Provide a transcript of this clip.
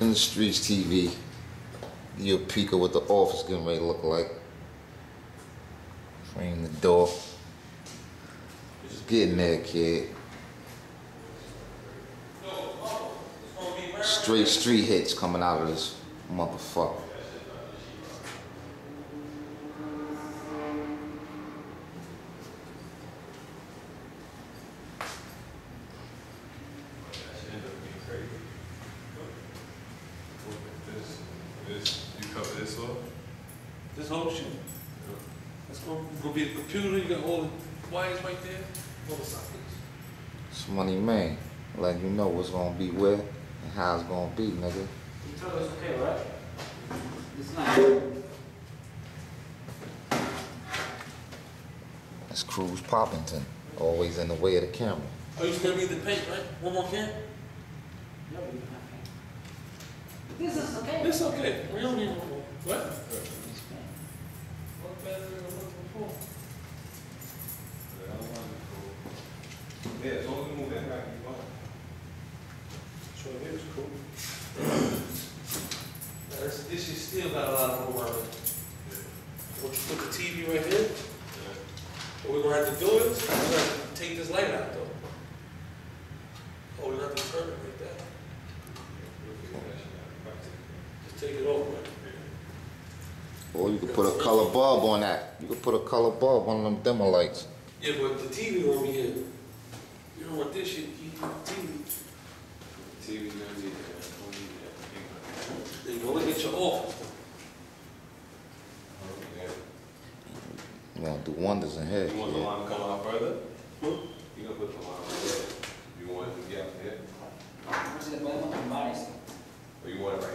In the Streets TV, give you a peek of what the office getting ready to look like. Frame the door. Just getting there, kid. Straight street hits coming out of this motherfucker. You cover this up? This whole shit. That's gonna be the computer. You got all the wires right there, all the sockets. It's money, man. Letting you know what's gonna be where and how it's gonna be, nigga. You told us okay, right? It's not. That's Cruz Poppington, always in the way of the camera. Oh, you still need the paint, right? One more can? No, we don't have this is okay. It's okay. We don't need one more. What? It's okay. What better than what before? Yeah, as long as we move that back, you want. So here's cool. Now, this is still got a lot of room around it. Once you put the TV right here, what we're gonna have to do is we're gonna have to take this light out though. Oh, we have to turn it like that. Just take it over. Right? Or you could put a color bulb on that. You could put a color bulb on them dimmer lights. Yeah, but the TV gonna be here. You don't want this shit. You need the TV. TV gonna need that. Don't need that. Then you look at your office. You gonna do wonders in here. You want the Yeah. line to come out further? You gonna put the line right there. You want it to get up there? Where's the bottom of the body? Or you want it right